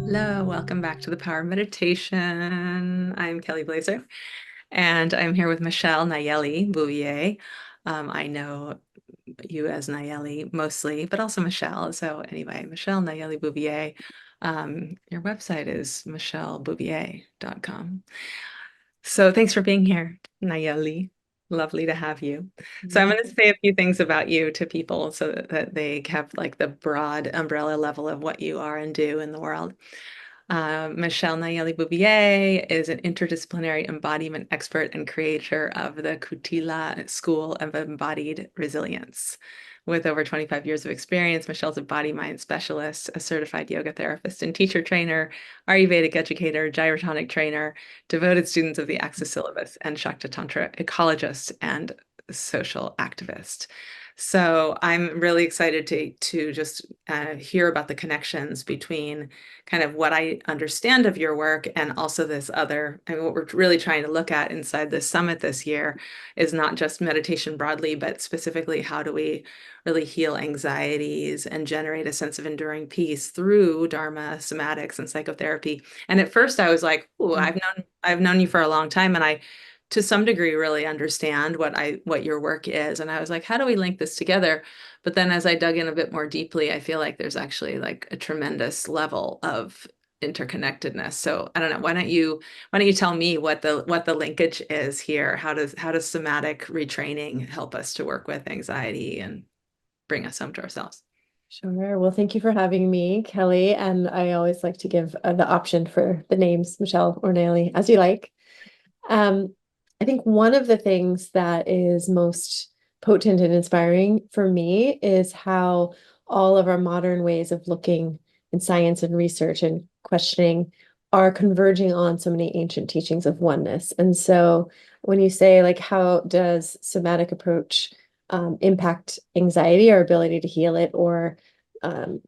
Hello, welcome back to the Power Meditation. I'm Kelly Blaser, and I'm here with Michelle Nayeli Bouvier. I know you as Nayeli mostly, but also Michelle. So anyway, Michelle Nayeli Bouvier. Your website is michellebouvier.com. So thanks for being here, Nayeli. Lovely to have you. So I'm going to say a few things about you to people so that they have like the broad umbrella level of what you are and do in the world. Michelle Nayeli Bouvier is an interdisciplinary embodiment expert and creator of the Kutila School of Embodied Resilience. With over 25 years of experience, Michelle's a body mind specialist, a certified yoga therapist and teacher trainer, Ayurvedic educator, gyrotonic trainer, devoted students of the Access syllabus, and Shakti Tantra ecologist and social activist. So I'm really excited to just hear about the connections between kind of what I understand of your work and also this other, I mean, what we're really trying to look at inside this summit this year is not just meditation broadly, but specifically how do we really heal anxieties and generate a sense of enduring peace through Dharma, somatics, and psychotherapy. And at first I was like, oh, I've known you for a long time, and I to some degree really understand what your work is. And I was like, how do we link this together? But then as I dug in a bit more deeply, I feel like there's actually like a tremendous level of interconnectedness. So I don't know, why don't you tell me what the linkage is here? How does somatic retraining help us to work with anxiety and bring us home to ourselves? Sure. Well, thank you for having me, Kelly. And I always like to give the option for the names, Michelle or Naomi, as you like. Um, I think one of the things that is most potent and inspiring for me is how all of our modern ways of looking in science and research and questioning are converging on so many ancient teachings of oneness. And so when you say, like, how does somatic approach impact anxiety, our ability to heal it or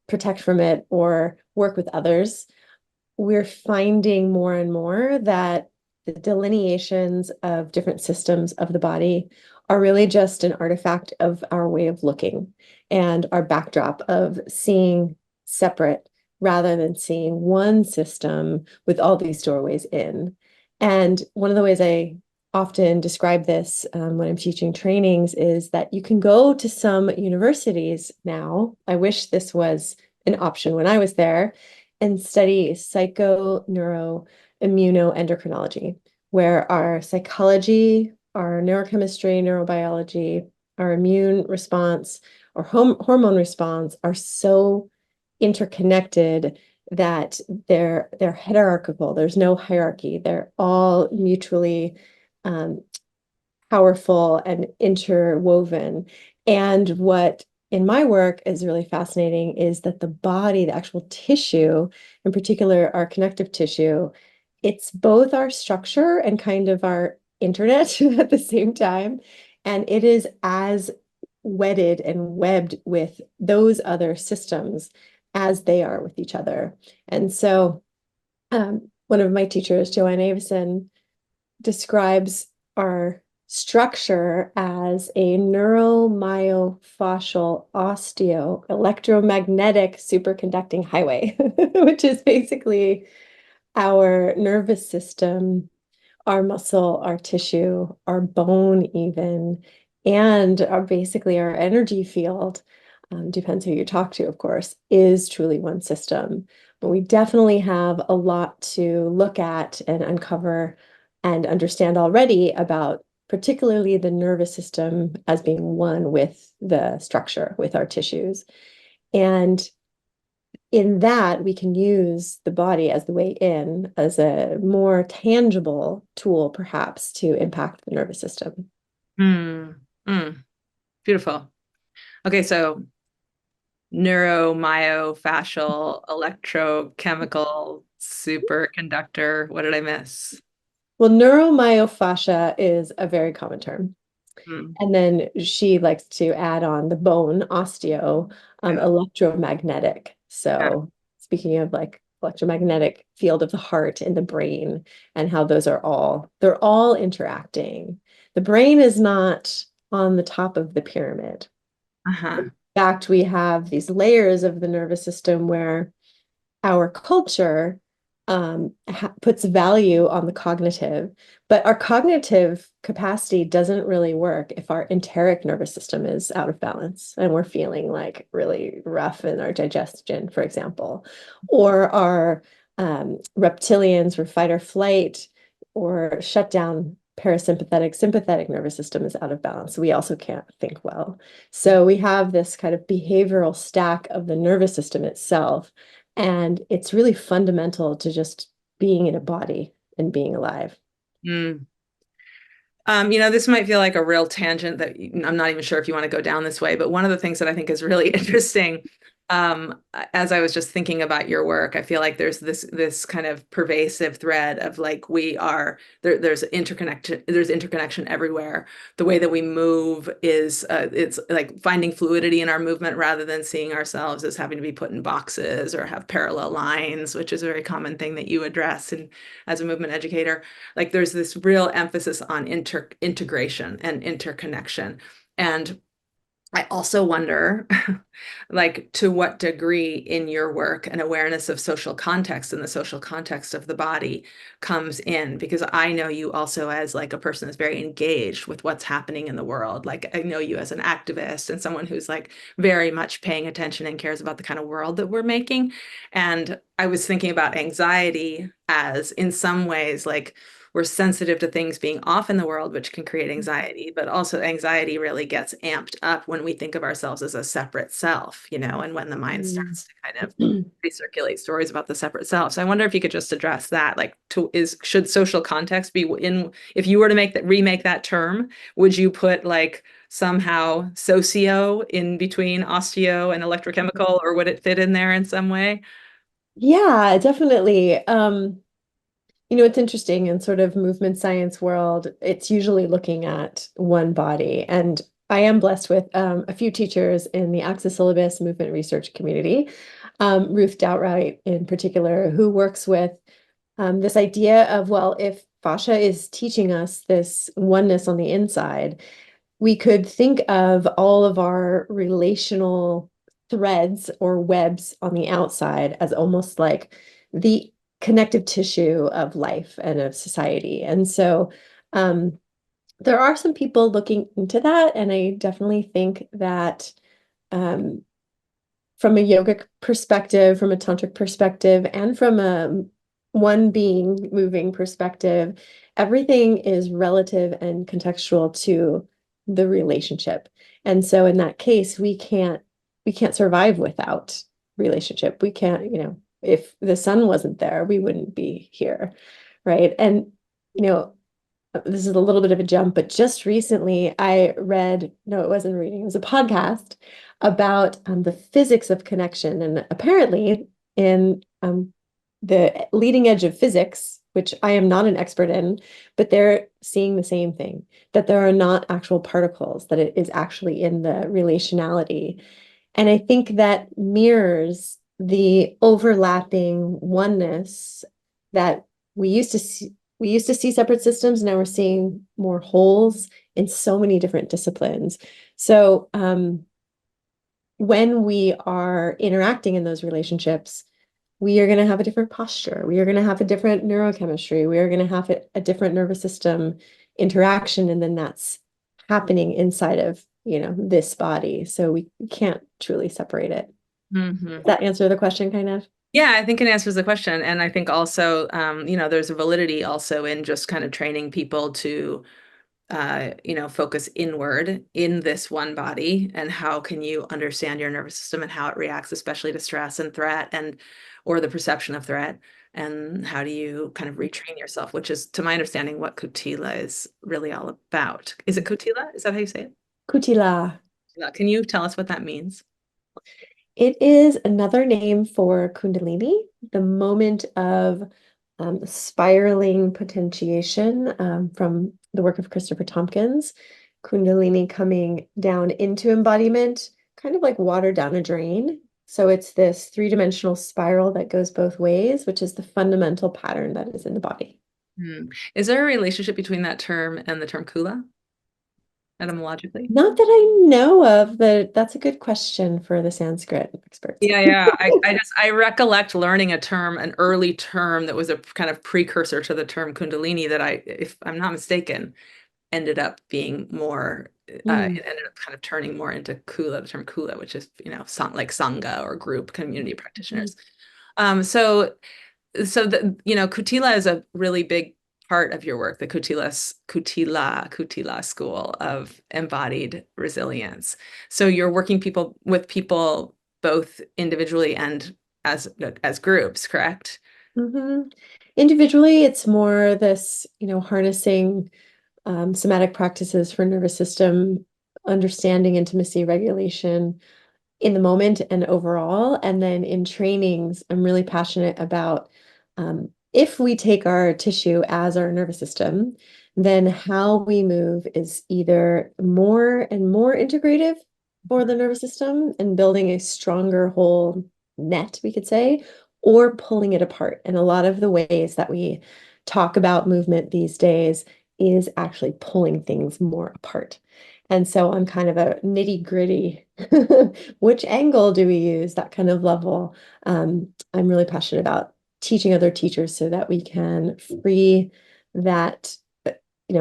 protect from it or work with others, we're finding more and more that the delineations of different systems of the body are really just an artifact of our way of looking and our backdrop of seeing separate rather than seeing one system with all these doorways in. And one of the ways I often describe this when I'm teaching trainings is that you can go to some universities now. I wish this was an option when I was there and study psychoneuroimmunoendocrinology, where our psychology, our neurochemistry, neurobiology, our immune response, our hormone response are so interconnected that they're hierarchical. There's no hierarchy. They're all mutually um, powerful and interwoven. And what in my work is really fascinating is that the body, the actual tissue, in particular our connective tissue, it's both our structure and kind of our internet at the same time. And it is as wedded and webbed with those other systems as they are with each other. And so one of my teachers, Joanne Avison, describes our structure as a neuromyofascial osteo electromagnetic superconducting highway, which is basically our nervous system, our muscle, our tissue, our bone even, and our basically our energy field, depends who you talk to, of course, is truly one system. But we definitely have a lot to look at and uncover and understand already about particularly the nervous system as being one with the structure, with our tissues. And in that, we can use the body as the way in, as a more tangible tool, perhaps, to impact the nervous system. Hmm. Mm. Beautiful. Okay, so neuromyofascial, electrochemical, superconductor. What did I miss? Well, neuromyofascia is a very common term. Hmm. And then she likes to add on the bone, osteo, Yeah. electromagnetic. Yeah. So speaking of like electromagnetic field of the heart and the brain and how those are they're all interacting. The brain is not on the top of the pyramid. Uh-huh. fact, we have these layers of the nervous system where our culture puts value on the cognitive, but our cognitive capacity doesn't really work if our enteric nervous system is out of balance and we're feeling like really rough in our digestion, for example, or our reptilians or fight or flight or shut down parasympathetic sympathetic nervous system is out of balance. We also can't think well. So we have this kind of behavioral stack of the nervous system itself, and it's really fundamental to just being in a body and being alive. Mm. This might feel like a real tangent that I'm not even sure if you want to go down this way, but one of the things that I think is really interesting, as I was just thinking about your work, I feel like there's this kind of pervasive thread of like we are there, there's interconnection everywhere. The way that we move is it's like finding fluidity in our movement rather than seeing ourselves as having to be put in boxes or have parallel lines, which is a very common thing that you address and as a movement educator. Like there's this real emphasis on integration and interconnection. And I also wonder, like, to what degree in your work an awareness of social context and the social context of the body comes in, because I know you also as like a person that's very engaged with what's happening in the world. Like I know you as an activist and someone who's like very much paying attention and cares about the kind of world that we're making. And I was thinking about anxiety as in some ways like we're sensitive to things being off in the world, which can create anxiety, but also anxiety really gets amped up when we think of ourselves as a separate self, and when the mind Mm. starts to kind of recirculate stories about the separate self. So I wonder if you could just address that, like should social context be in, if you were to remake that term, would you put like somehow socio in between osteo and electrochemical, or would it fit in there in some way? Yeah, definitely. It's interesting in sort of movement science world, it's usually looking at one body. And I am blessed with a few teachers in the Access Syllabus movement research community, Ruth Doutwright in particular, who works with this idea of, well, if fascia is teaching us this oneness on the inside, we could think of all of our relational threads or webs on the outside as almost like the connective tissue of life and of society. And so there are some people looking into that. And I definitely think that um, from a yogic perspective, from a tantric perspective, and from a one being moving perspective, everything is relative and contextual to the relationship. And so in that case, we can't survive without relationship. We can't, if the sun wasn't there, we wouldn't be here. Right. And, you know, this is a little bit of a jump, but just recently I read, no, it wasn't reading, it was a podcast about the physics of connection. And apparently, in the leading edge of physics, which I am not an expert in, but they're seeing the same thing, that there are not actual particles, that it is actually in the relationality. And I think that mirrors the overlapping oneness that we used to see. We used to see separate systems. Now we're seeing more wholes in so many different disciplines. So when we are interacting in those relationships, we are going to have a different posture. We are going to have a different neurochemistry. We are going to have a different nervous system interaction. And then that's happening inside of, this body. So we can't truly separate it. Mhm. Does that answer the question kind of? Yeah, I think it answers the question. And I think also, there's a validity also in just kind of training people to, focus inward in this one body. And how can you understand your nervous system and how it reacts, especially to stress and threat or the perception of threat. And how do you kind of retrain yourself, which is, to my understanding, what Kutila is really all about. Is it Kutila? Is that how you say it? Kutila. Can you tell us what that means? It is another name for Kundalini, the moment of spiraling potentiation from the work of Christopher Tompkins. Kundalini coming down into embodiment, kind of like water down a drain. So it's this three-dimensional spiral that goes both ways, which is the fundamental pattern that is in the body. Hmm. Is there a relationship between that term and the term Kula? etymologically? Not that I know of, but that's a good question for the Sanskrit experts. Yeah, yeah. I recollect learning a term, an early term that was a kind of precursor to the term Kundalini that if I'm not mistaken, ended up being more, Mm, it ended up kind of turning more into Kula, the term Kula, which is, like Sangha or group community mhm, practitioners. So, Kutila is a really big part of your work, the Kutila school of embodied resilience. So you're working with people both individually and as groups, correct? mhm. Individually, it's more this, harnessing somatic practices for nervous system, understanding intimacy, regulation, in the moment and overall. And then in trainings, I'm really passionate about if we take our tissue as our nervous system, then how we move is either more and more integrative for the nervous system and building a stronger whole net, we could say, or pulling it apart. And a lot of the ways that we talk about movement these days is actually pulling things more apart. And so I'm kind of a nitty gritty. Which angle do we use? That kind of level. I'm really passionate about teaching other teachers so that we can free that,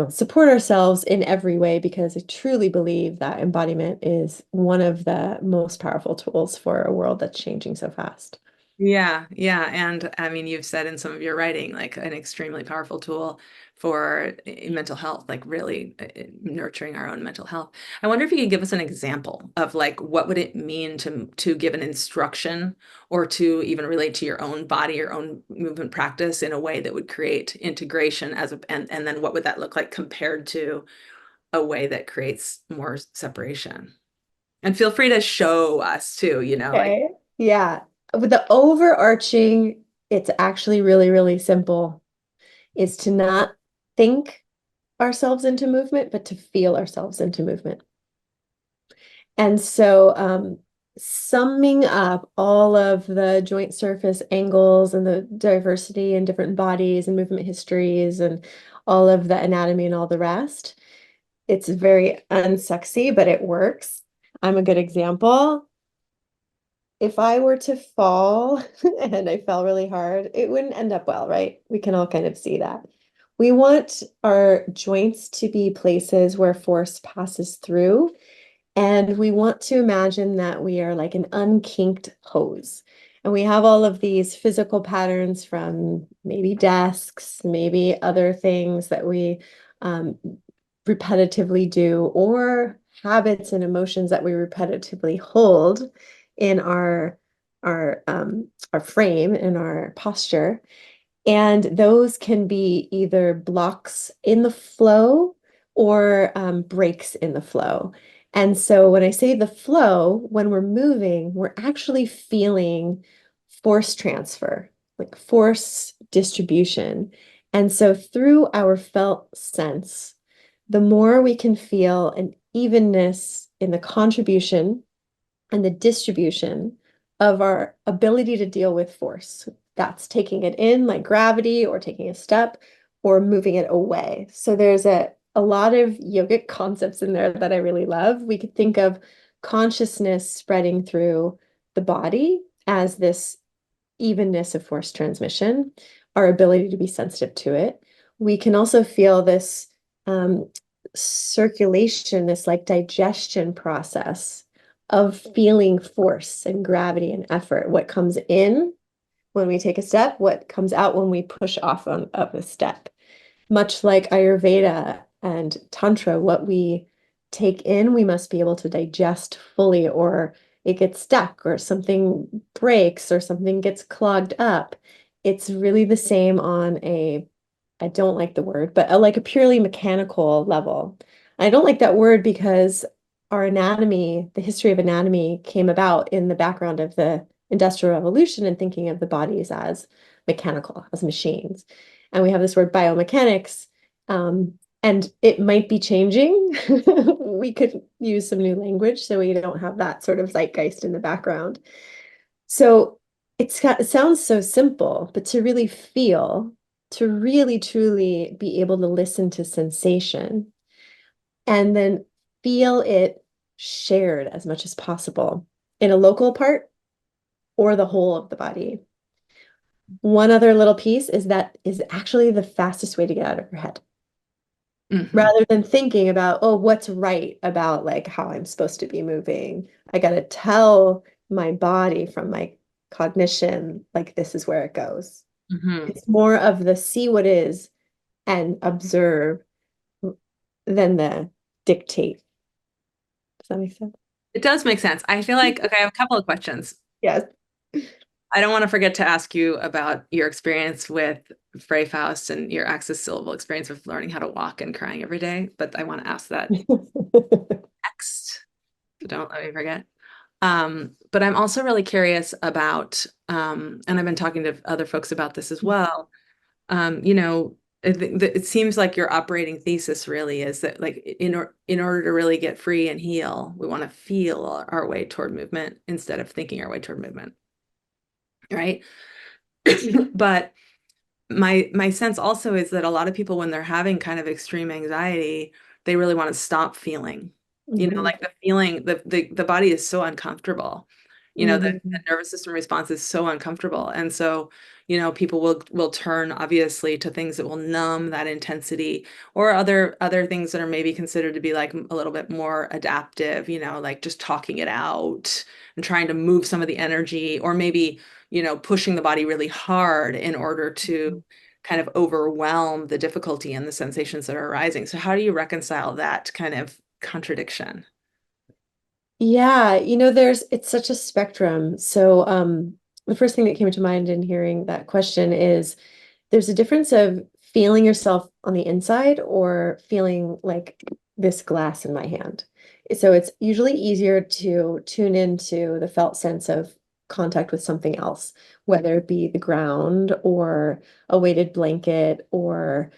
support ourselves in every way, because I truly believe that embodiment is one of the most powerful tools for a world that's changing so fast. Yeah, yeah. And I mean, you've said in some of your writing, like an extremely powerful tool for mental health, like really nurturing our own mental health. I wonder if you could give us an example of like what would it mean to give an instruction or to even relate to your own body, your own movement practice in a way that would create integration and then what would that look like compared to a way that creates more separation? And feel free to show us too, like Okay. Yeah. With the overarching, it's actually really, really simple, is to not think ourselves into movement, but to feel ourselves into movement. And so, summing up all of the joint surface angles and the diversity in different bodies and movement histories and all of the anatomy and all the rest, it's very unsexy, but it works. I'm a good example. If I were to fall and I fell really hard, it wouldn't end up well, right? We can all kind of see that. We want our joints to be places where force passes through, and we want to imagine that we are like an unkinked hose. And we have all of these physical patterns from maybe desks, maybe other things that we um, repetitively do, or habits and emotions that we repetitively hold in our frame and our posture. And those can be either blocks in the flow or breaks in the flow. And so when I say the flow, when we're moving, we're actually feeling force transfer, like force distribution. And so through our felt sense, the more we can feel an evenness in the contribution and the distribution of our ability to deal with force. That's taking it in like gravity or taking a step or moving it away. So there's a lot of yogic concepts in there that I really love. We could think of consciousness spreading through the body as this evenness of force transmission, our ability to be sensitive to it. We can also feel this circulation, this like digestion process of feeling force and gravity and effort. What comes in when we take a step, what comes out when we push off of a step. Much like Ayurveda and Tantra, what we take in, we must be able to digest fully, or it gets stuck, or something breaks, or something gets clogged up. It's really the same on I don't like the word, but like a purely mechanical level. I don't like that word because our anatomy, the history of anatomy came about in the background of the Industrial Revolution and thinking of the bodies as mechanical, as machines. And we have this word biomechanics, and it might be changing. We could use some new language so we don't have that sort of zeitgeist in the background. So it sounds so simple, but to really feel, to really truly be able to listen to sensation, and then feel it shared as much as possible in a local part or the whole of the body. One other little piece is that is actually the fastest way to get out of your head. Hmm. Rather than thinking about, oh, what's right about like how I'm supposed to be moving. I got to tell my body from my cognition, like this is where it goes. Hmm. It's more of the see what is and observe than the dictate. Does that make sense? It does make sense. I feel like, okay, I have a couple of questions. Yes. I don't want to forget to ask you about your experience with Frey Faust and your access syllable experience with learning how to walk and crying every day, but I want to ask that next. So don't let me forget. But I'm also really curious about, and I've been talking to other folks about this as well. You know, it seems like your operating thesis really is that, like, in order to really get free and heal, we want to feel our way toward movement instead of thinking our way toward movement, right? But my sense also is that a lot of people, when they're having kind of extreme anxiety, they really want to stop feeling. You know, Mhm. like the feeling, the body is so uncomfortable. You know, the Mhm. nervous system response is so uncomfortable. And so, people will turn obviously to things that will numb that intensity, or other things that are maybe considered to be like a little bit more adaptive, like just talking it out and trying to move some of the energy, or maybe pushing the body really hard in order to kind of overwhelm the difficulty and the sensations that are arising. So how do you reconcile that kind of contradiction? Yeah, it's such a spectrum. So, the first thing that came to mind in hearing that question is there's a difference of feeling yourself on the inside or feeling like this glass in my hand. So it's usually easier to tune into the felt sense of contact with something else, whether it be the ground or a weighted blanket or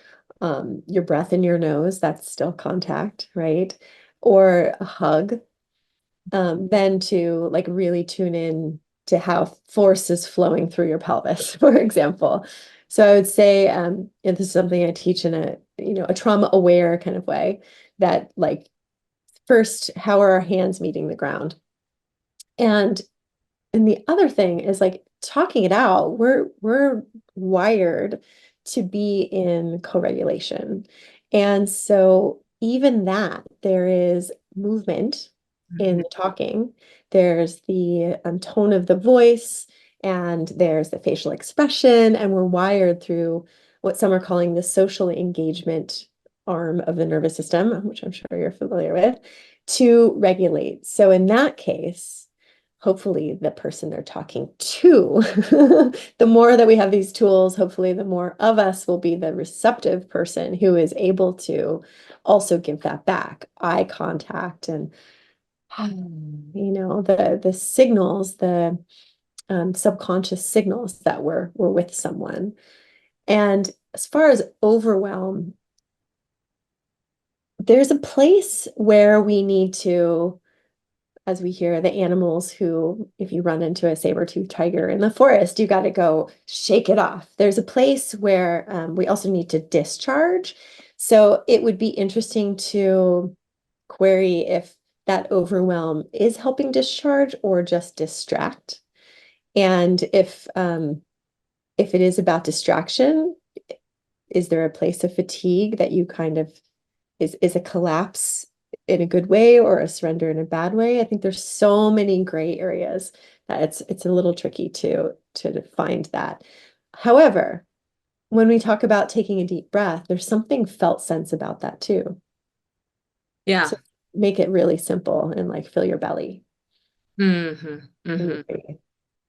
your breath in your nose, that's still contact, right? Or a hug, than to like really tune in to how force is flowing through your pelvis, for example. So I would say, and this is something I teach in a trauma aware kind of way, that like first, how are our hands meeting the ground? And the other thing is like talking it out. We're wired to be in co-regulation. And so even that, there is movement in Mhm. the talking. There's the tone of the voice, and there's the facial expression, and we're wired through what some are calling the social engagement arm of the nervous system, which I'm sure you're familiar with, to regulate. So in that case, hopefully the person they're talking to. The more that we have these tools, hopefully the more of us will be the receptive person who is able to also give that back, eye contact and the signals, the subconscious signals that we're with someone. And as far as overwhelm, there's a place where we need to, as we hear the animals who, if you run into a saber-toothed tiger in the forest, you got to go shake it off. There's a place where we also need to discharge. So it would be interesting to query if that overwhelm is helping discharge or just distract. And if it is about distraction, is there a place of fatigue that you kind of is a collapse in a good way or a surrender in a bad way? I think there's so many gray areas that it's a little tricky to find that. However, when we talk about taking a deep breath, there's something felt sense about that too. Yeah. So make it really simple and like fill your belly Hmm. when you Hmm. breathe.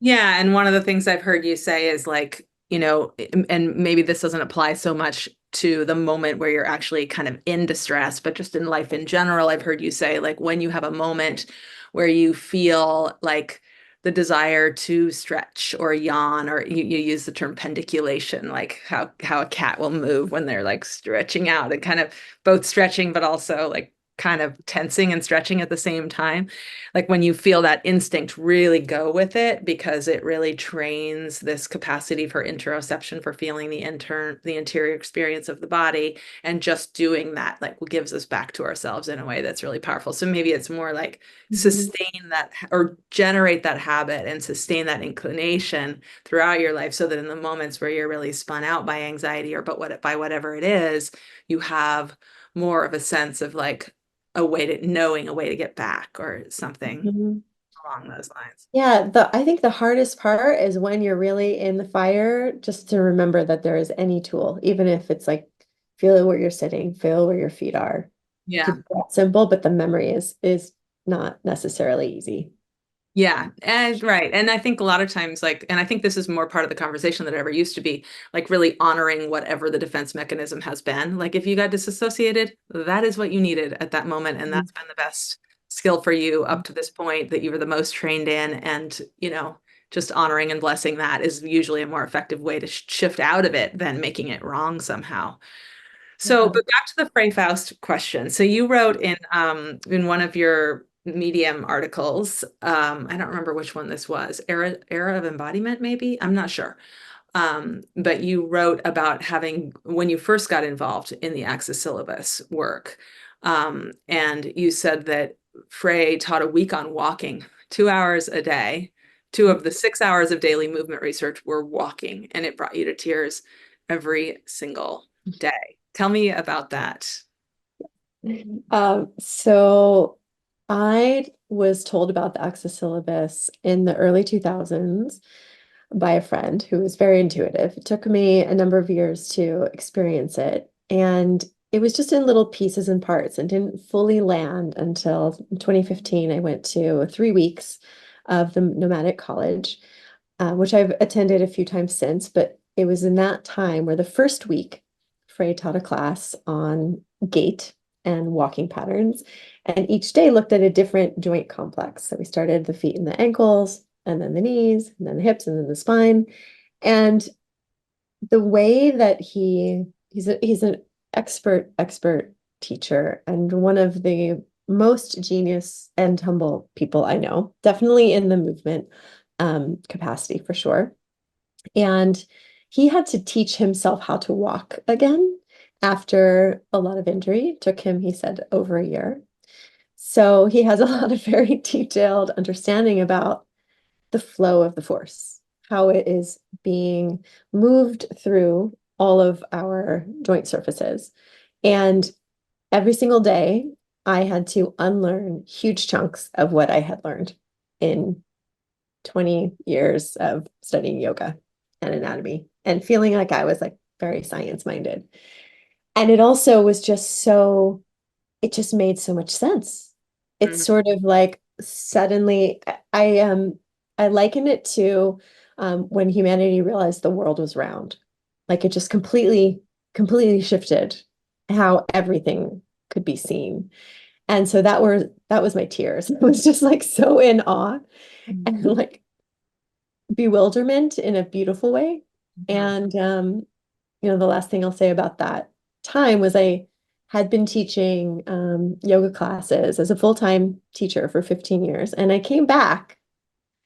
Yeah, and one of the things I've heard you say is like, and maybe this doesn't apply so much to the moment where you're actually kind of in distress, but just in life in general, I've heard you say like when you have a moment where you feel like the desire to stretch or yawn, or you use the term pendiculation, like how a cat will move when they're like stretching out and kind of both stretching, but also like kind of tensing and stretching at the same time. Like when you feel that instinct, really go with it because it really trains this capacity for interoception, for feeling the interior experience of the body, and just doing that like gives us back to ourselves in a way that's really powerful. So maybe it's more like Mhm. sustain that or generate that habit and sustain that inclination throughout your life so that in the moments where you're really spun out by anxiety or by whatever it is, you have more of a sense of like a way to knowing a way to get back or something Mhm. along those lines. Yeah, I think the hardest part is when you're really in the fire, just to remember that there is any tool, even if it's like feel where you're sitting, feel where your feet are. Yeah. Keep it that simple, but the memory is not necessarily easy. Yeah, and right. And I think a lot of times, like, and I think this is more part of the conversation that it ever used to be, like really honoring whatever the defense mechanism has been. Like, if you got disassociated, that is what you needed at that moment. And Mhm. that's been the best skill for you up to this point that you were the most trained in. And, just honoring and blessing that is usually a more effective way to shift out of it than making it wrong somehow. So, Yeah. but back to the Frey Faust question. So you wrote in one of your Medium articles, I don't remember which one this was, era of embodiment, maybe? I'm not sure. But you wrote about having when you first got involved in the Axis syllabus work. And you said that Frey taught a week on walking, 2 hours a day. Two of the 6 hours of daily movement research were walking, and it brought you to tears every single day. Tell me about that. So I was told about the Access syllabus in the early 2000s by a friend who was very intuitive. It took me a number of years to experience it, and it was just in little pieces and parts and didn't fully land until 2015. I went to 3 weeks of the nomadic college, which I've attended a few times since, but it was in that time where the first week, Frey taught a class on gait and walking patterns. And each day looked at a different joint complex. So we started the feet and the ankles, and then the knees, and then the hips, and then the spine. And the way that he's an expert teacher and one of the most genius and humble people I know, definitely in the movement capacity for sure. And he had to teach himself how to walk again after a lot of injury. It took him, he said, over a year. So he has a lot of very detailed understanding about the flow of the force, how it is being moved through all of our joint surfaces. And every single day, I had to unlearn huge chunks of what I had learned in 20 years of studying yoga and anatomy and feeling like I was like very science minded. And it also was just so, it just made so much sense. It's Mhm. sort of like suddenly I liken it to when humanity realized the world was round. Like it just completely shifted how everything could be seen. And so that was my tears. I was just like so in awe and like bewilderment in a beautiful way. Mhm. And the last thing I'll say about that time was I had been teaching yoga classes as a full-time teacher for 15 years. And I came back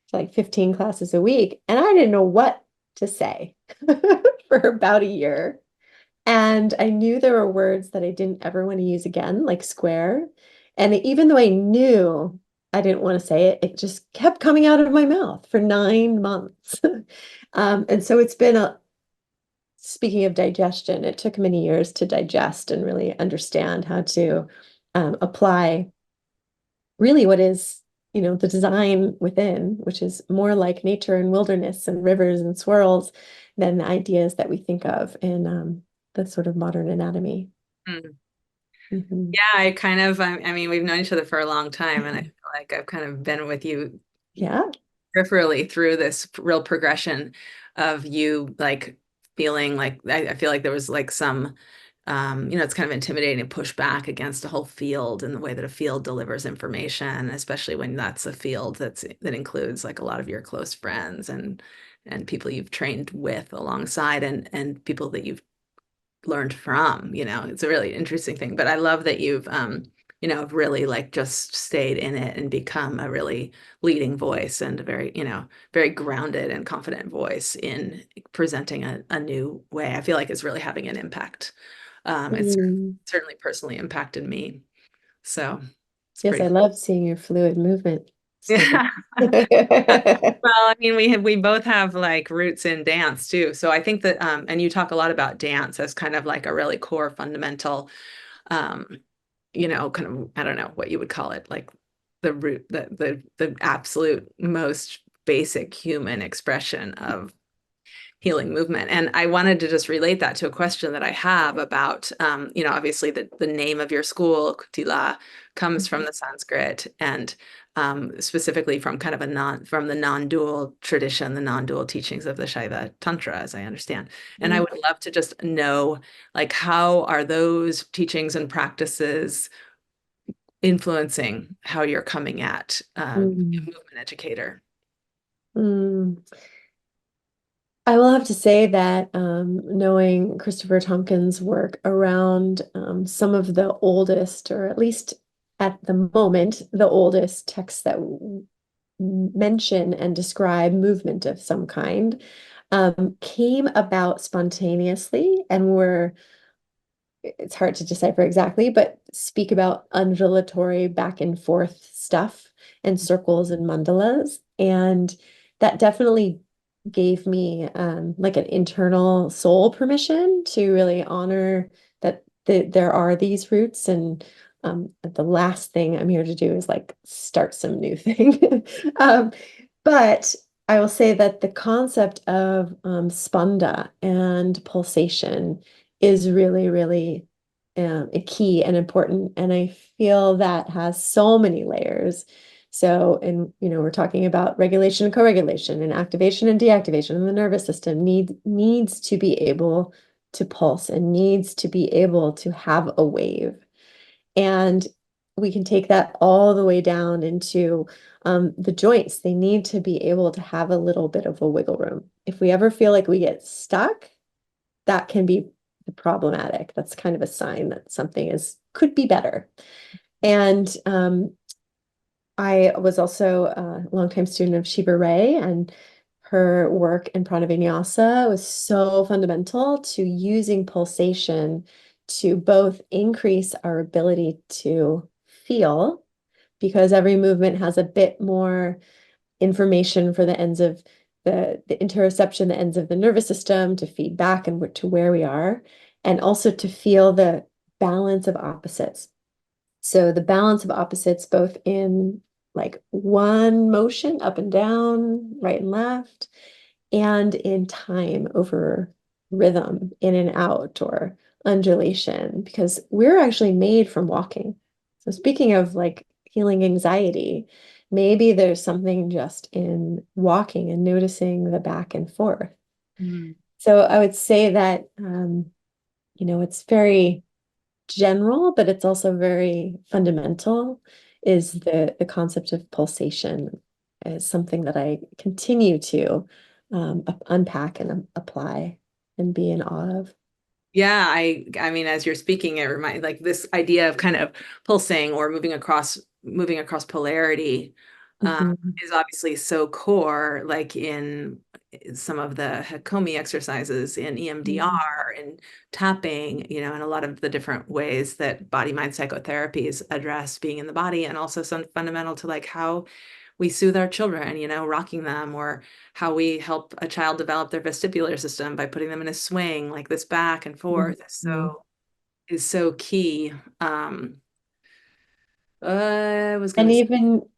to like 15 classes a week, and I didn't know what to say for about a year. And I knew there were words that I didn't ever want to use again, like square. And even though I knew I didn't want to say it, it just kept coming out of my mouth for 9 months. And so it's been speaking of digestion, it took many years to digest and really understand how to apply really what is, the design within, which is more like nature and wilderness and rivers and swirls than the ideas that we think of in the sort of modern anatomy. Mhm. Mhm. Yeah, I mean, we've known each other for a long time, and I feel like I've kind of been with you Yeah. peripherally through this real progression of you like feeling like I feel like there was like some it's kind of intimidating to push back against a whole field and the way that a field delivers information, especially when that's a field that includes like a lot of your close friends and people you've trained with alongside and people that you've learned from, it's a really interesting thing. But I love that you've have really like just stayed in it and become a really leading voice and a very, very grounded and confident voice in presenting a new way. I feel like it's really having an impact. It's Mm. certainly personally impacted me. So it's Yes, I pretty. love seeing your fluid movement. So good. Yeah. Well, I mean, we both have like roots in dance too. So I think that and you talk a lot about dance as kind of like a really core fundamental um, kind of I don't know what you would call it, like the root the absolute most basic human expression of healing movement. And I wanted to just relate that to a question that I have about, obviously the name of your school, Kutila, comes from the Sanskrit and specifically from kind of from the non-dual tradition, the non-dual teachings of the Shaiva Tantra, as I understand. And I Mhm. would love to just know, like, how are those teachings and practices influencing how you're coming at Mm. movement educator? Mm. I will have to say that knowing Christopher Tompkins' work around some of the oldest, or at least at the moment, the oldest texts that mention and describe movement of some kind, came about spontaneously and were, it's hard to decipher exactly, but speak about undulatory back and forth stuff and circles and mandalas. And that definitely gave me like an internal soul permission to really honor that there are these roots. And the last thing I'm here to do is like start some new thing. um, but I will say that the concept of spanda and pulsation is really, really a key and important. And I feel that has so many layers. So, and we're talking about regulation and co-regulation and activation and deactivation, and the nervous system needs to be able to pulse and needs to be able to have a wave. And we can take that all the way down into the joints. They need to be able to have a little bit of a wiggle room. If we ever feel like we get stuck, that can be problematic. That's kind of a sign that something could be better. And I was also a longtime student of Shiva Ray, and her work in Pranavinyasa was so fundamental to using pulsation to both increase our ability to feel, because every movement has a bit more information for the ends of the interoception, the ends of the nervous system to feed back and to where we are, and also to feel the balance of opposites. So the balance of opposites, both in like one motion, up and down, right and left, and in time over rhythm, in and out, or undulation, because we're actually made from walking. So speaking of like healing anxiety, maybe there's something just in walking and noticing the back and forth. Mm. So I would say that it's very general, but it's also very fundamental, is the concept of pulsation is something that I continue to unpack and apply and be in awe of. Yeah, I mean, as you're speaking, it reminds like this idea of kind of pulsing or moving across polarity Mhm. is obviously so core, like in some of the Hakomi exercises in Mhm. EMDR and tapping, and a lot of the different ways that body-mind psychotherapies address being in the body, and also some fundamental to like how we soothe our children, rocking them, or how we help a child develop their vestibular system by putting them in a swing, like this back and forth Mhm. is so key. I was And gonna say,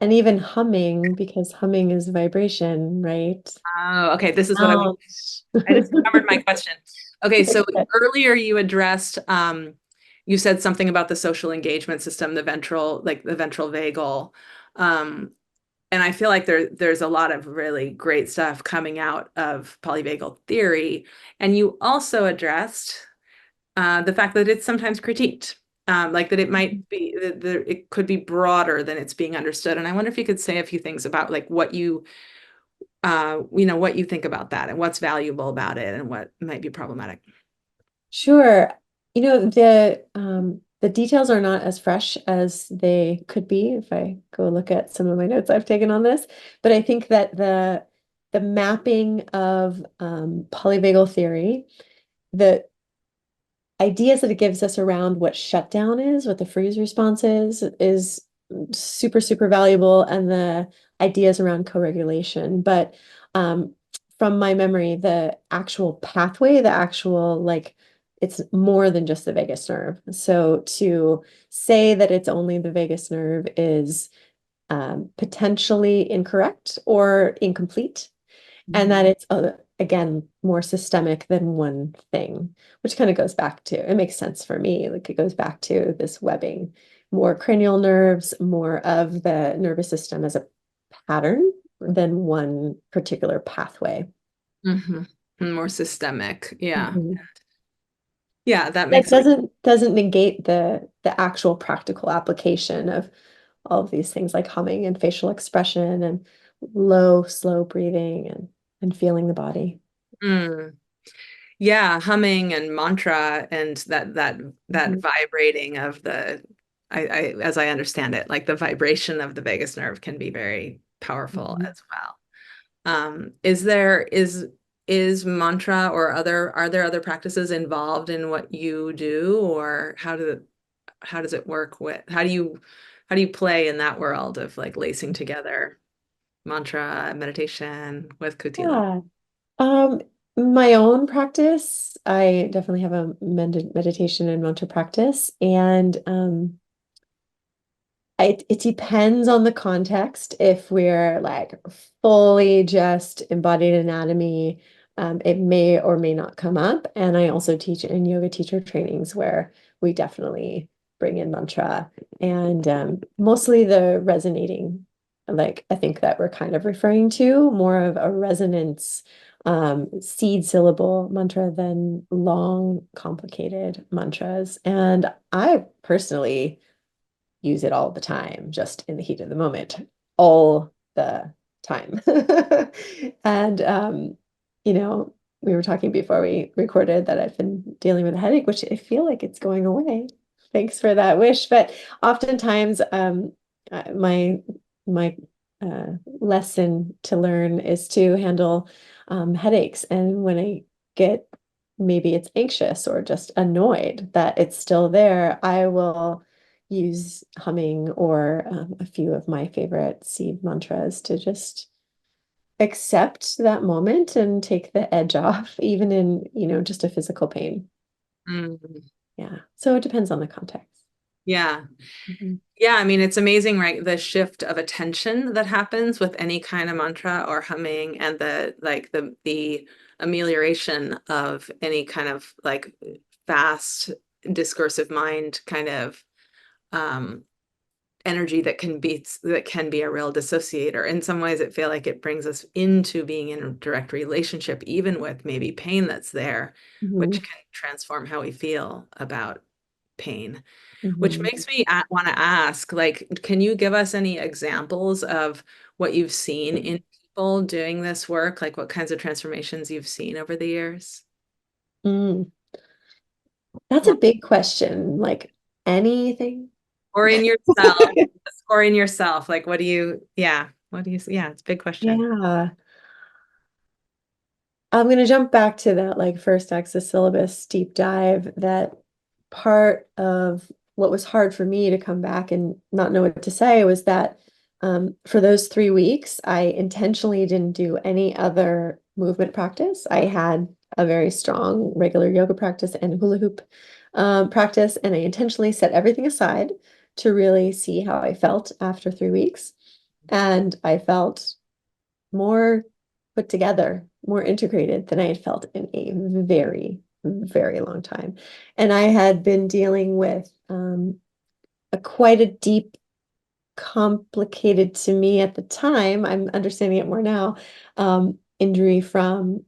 even humming, because humming is vibration, right? oh, okay, this is what Sounds. I just remembered my question. Okay, so earlier you addressed, you said something about the social engagement system, the ventral vagal. Um, And I feel like there's a lot of really great stuff coming out of polyvagal theory. And you also addressed the fact that it's sometimes critiqued, like that it might be that it could be broader than it's being understood. And I wonder if you could say a few things about like what you think about that and what's valuable about it and what might be problematic. Sure. The the details are not as fresh as they could be if I go look at some of my notes I've taken on this. But I think that the mapping of polyvagal theory, the ideas that it gives us around what shutdown is, what the freeze response is super, super valuable, and the ideas around co-regulation. But from my memory, the actual pathway, the actual like it's more than just the vagus nerve. So to say that it's only the vagus nerve is potentially incorrect or incomplete, and Mhm. that it's again more systemic than one thing, which kind of goes back to it makes sense for me. Like it goes back to this webbing, more cranial nerves, more of the nervous system as a pattern than one particular pathway. Mhm. More systemic. Yeah. Mhm. Yeah, that That makes doesn't negate the actual practical application of all of these things like humming and facial expression and low, slow breathing and feeling the body. mm. Yeah, humming and mantra and that Mhm. vibrating of the I as I understand it, like the vibration of the vagus nerve can be very powerful Mhm. as well. Is there is mantra or other are there other practices involved in what you do, or how does it work with how do you play in that world of like lacing together mantra meditation with Kutila? Yeah. Um, my own practice, I definitely have a meditation and mantra practice, and it depends on the context. If we're like fully just embodied anatomy, it may or may not come up. And I also teach in yoga teacher trainings where we definitely bring in mantra and mostly the resonating, like I think that we're kind of referring to more of a resonance seed syllable mantra than long, complicated mantras. And I personally use it all the time, just in the heat of the moment, all the time. And you know, we were talking before we recorded that I've been dealing with a headache, which I feel like it's going away. Thanks for that wish. But oftentimes, my my lesson to learn is to handle headaches. And when I get maybe it's anxious or just annoyed that it's still there, I will use humming or a few of my favorite seed mantras to just accept that moment and take the edge off, even in, just a physical pain. Mm, Yeah. So it depends on the context. yeah. Mhm. Yeah, I mean, it's amazing, right? The shift of attention that happens with any kind of mantra or humming and the amelioration of any kind of like fast discursive mind kind of um energy that can be a real dissociator. In some ways, it feel like it brings us into being in a direct relationship, even with maybe pain that's there, which Mhm. can transform how we feel about pain. Which Mhm. makes me want to ask, like, can you give us any examples of what you've seen in people doing this work? Like, what kinds of transformations you've seen over the years? Mm. That's a Or, big question. Like anything. or in yourself, or in yourself. Like, what do you, yeah, it's a big question. Yeah. I'm going to jump back to that like first access syllabus deep dive. That part of what was hard for me to come back and not know what to say was that for those 3 weeks, I intentionally didn't do any other movement practice. I had a very strong regular yoga practice and hula hoop practice, and I intentionally set everything aside to really see how I felt after 3 weeks. And I felt more put together, more integrated than I had felt in a very, very long time. And I had been dealing with a quite a deep, complicated to me at the time, I'm understanding it more now, injury from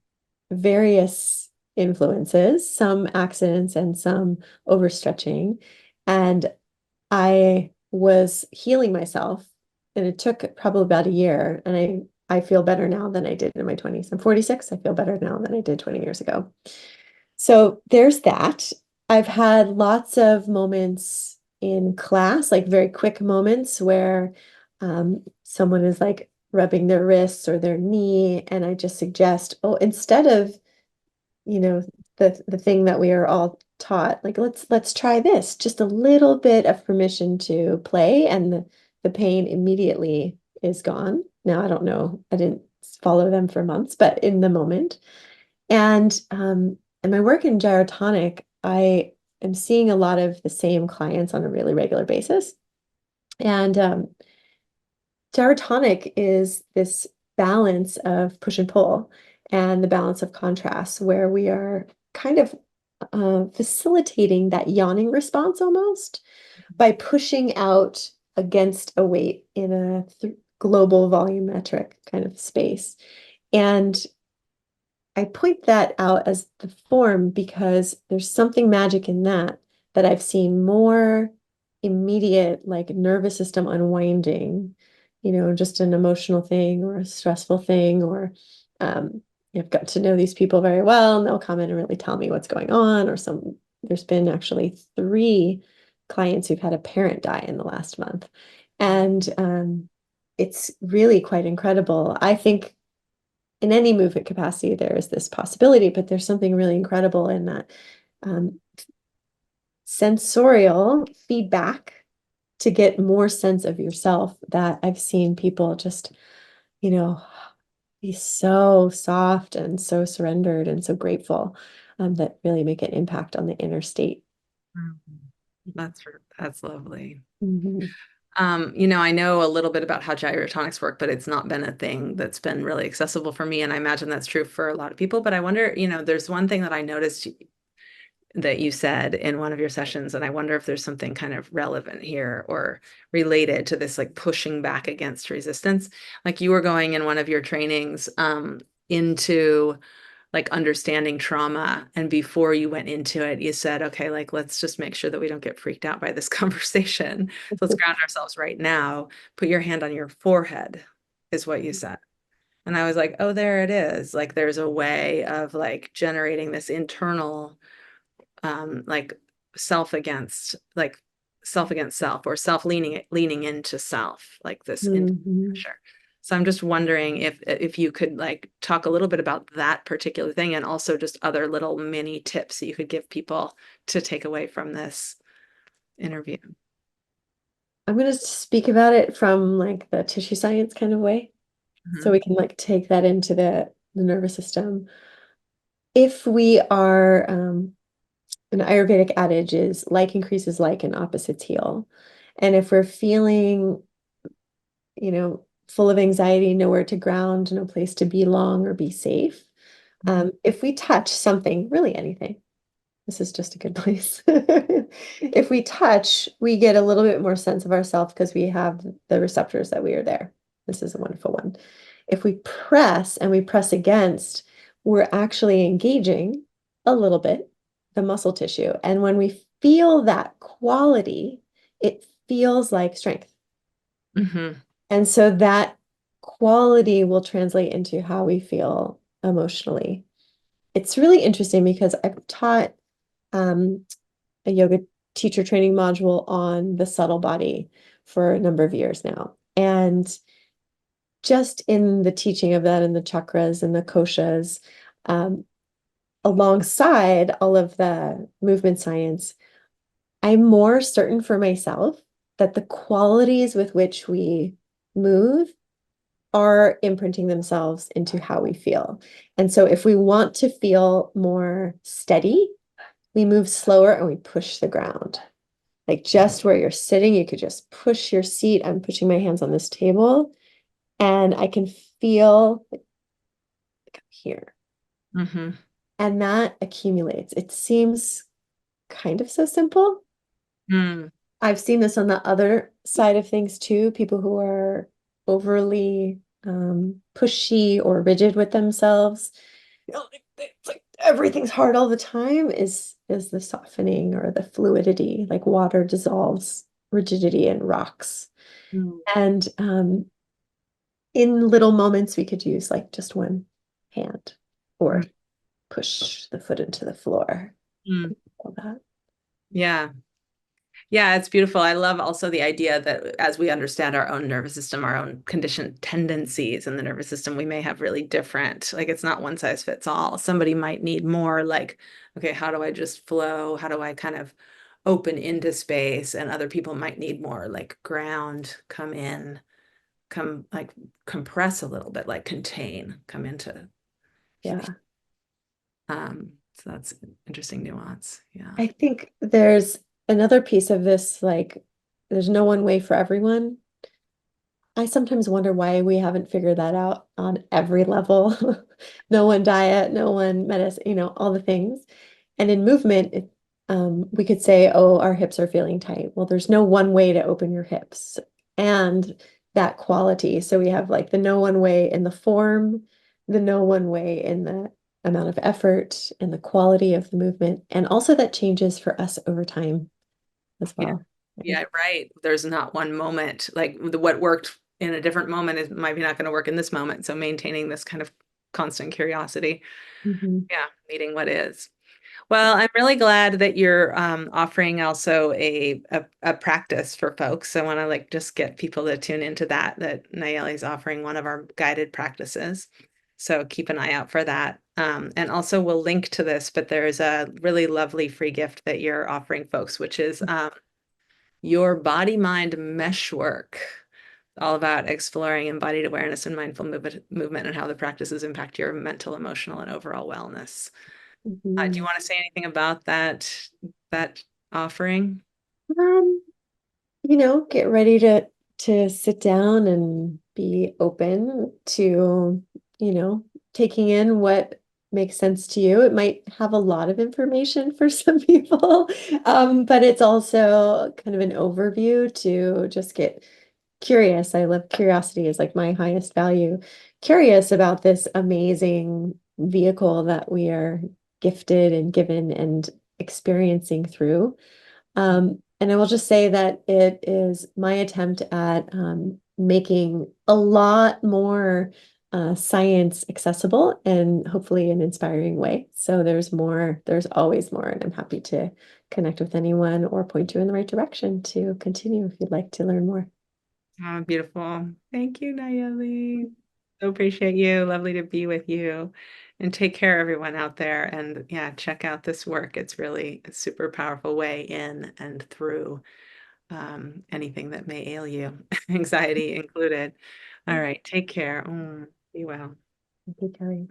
various influences, some accidents and some overstretching. And I was healing myself, and it took probably about a year. And I feel better now than I did in my 20s. I'm 46. I feel better now than I did 20 years ago. So there's that. I've had lots of moments in class, like very quick moments where someone is like rubbing their wrists or their knee, and I just suggest, oh, instead of, you know, the thing that we are all taught, like let's try this, just a little bit of permission to play, and the pain immediately is gone. Now, I don't know, I didn't follow them for months, but in the moment. And my work in gyrotonic, I am seeing a lot of the same clients on a really regular basis. And gyrotonic is this balance of push and pull and the balance of contrast, where we are kind of facilitating that yawning response almost by pushing out against a weight in a global volumetric kind of space. And I point that out as the form because there's something magic in that I've seen more immediate, like nervous system unwinding, just an emotional thing or a stressful thing, or um, I've got to know these people very well and they'll come in and really tell me what's going on, or there's been actually 3 clients who've had a parent die in the last month. And it's really quite incredible. I think in any movement capacity, there is this possibility, but there's something really incredible in that um, sensorial feedback to get more sense of yourself that I've seen people just, you know, be so soft and so surrendered and so grateful, that really make an impact on the inner state. Mhm. That's that's lovely. Mhm. I know a little bit about how gyrotonics work, but it's not been a thing that's been really accessible for me, and I imagine that's true for a lot of people. But I wonder, there's one thing that I noticed that you said in one of your sessions, and I wonder if there's something kind of relevant here or related to this, like pushing back against resistance. Like you were going in one of your trainings into like understanding trauma, and before you went into it, you said, okay, like let's just make sure that we don't get freaked out by this conversation. So let's ground ourselves right now. Put your hand on your forehead, is what you said. And I was like, oh, there it is. Like there's a way of like generating this internal like like self against self, or self leaning into self, like this into Mhm. pressure. So I'm just wondering if you could like talk a little bit about that particular thing, and also just other little mini tips that you could give people to take away from this interview. I'm going to speak about it from like the tissue science kind of way, so Mhm. we can like take that into the nervous system. If we are an Ayurvedic adage is like increases like and opposites heal. And if we're feeling, full of anxiety, nowhere to ground, no place to belong or be safe, Mhm. if we touch something, really anything, this is just a good place. If we touch, we get a little bit more sense of ourselves because we have the receptors that we are there. This is a wonderful one. If we press and we press against, we're actually engaging a little bit the muscle tissue. And when we feel that quality, it feels like strength. Mhm. And so that quality will translate into how we feel emotionally. It's really interesting because I've taught um, a yoga teacher training module on the subtle body for a number of years now. And just in the teaching of that and the chakras and the koshas, um, alongside all of the movement science, I'm more certain for myself that the qualities with which we move are imprinting themselves into how we feel. And so if we want to feel more steady, we move slower and we push the ground. Like just where you're sitting, you could just push your seat. I'm pushing my hands on this table and I can feel like here. Mhm. And that accumulates. It seems kind of so simple. Mm. I've seen this on the other side of things too. People who are overly pushy or rigid with themselves. It's like everything's hard all the time is the softening or the fluidity, like water dissolves rigidity in rocks. Mm. And in little moments, we could use like just one hand or Mm. push the foot into the floor. Mm. All that. Yeah. Yeah, it's beautiful. I love also the idea that as we understand our own nervous system, our own conditioned tendencies in the nervous system, we may have really different, like it's not one size fits all. Somebody might need more like, okay, how do I just flow? How do I kind of open into space? And other people might need more like ground, come in, come like compress a little bit, like contain, come into. Yeah. So that's an interesting nuance. Yeah. I think there's another piece of this, like, there's no one way for everyone. I sometimes wonder why we haven't figured that out on every level. No one diet, no one medicine, all the things. And in movement, we could say, oh, our hips are feeling tight. Well, there's no one way to open your hips and that quality. So we have like the no one way in the form, the no one way in the amount of effort and the quality of the movement. And also that changes for us over time as Yeah. well. Yeah, right. There's not one moment like what worked in a different moment is might be not going to work in this moment. So maintaining this kind of constant curiosity. Mhm. Yeah, meeting what is. Well, I'm really glad that you're offering also a practice for folks. I want to like just get people to tune into that Nayeli's offering one of our guided practices. So keep an eye out for that. And also we'll link to this, but there's a really lovely free gift that you're offering folks, which is your body mind mesh work, all about exploring embodied awareness and mindful movement and how the practices impact your mental, emotional, and overall wellness. Do you Mhm. want to say anything about that offering? Um, get ready to sit down and be open to, you know, taking in what makes sense to you. It might have a lot of information for some people, but it's also kind of an overview to just get curious. I love curiosity is like my highest value. Curious about this amazing vehicle that we are gifted and given and experiencing through. And I will just say that it is my attempt at making a lot more science accessible and hopefully an inspiring way. So there's more, there's always more, and I'm happy to connect with anyone or point you in the right direction to continue if you'd like to learn more. Oh, beautiful. Thank you, Nayeli. So appreciate you. Lovely to be with you. And take care, everyone out there. And yeah, check out this work. It's really a super powerful way in and through anything that may ail you, anxiety included. All right, take care. Be well. Thank you, Kelly.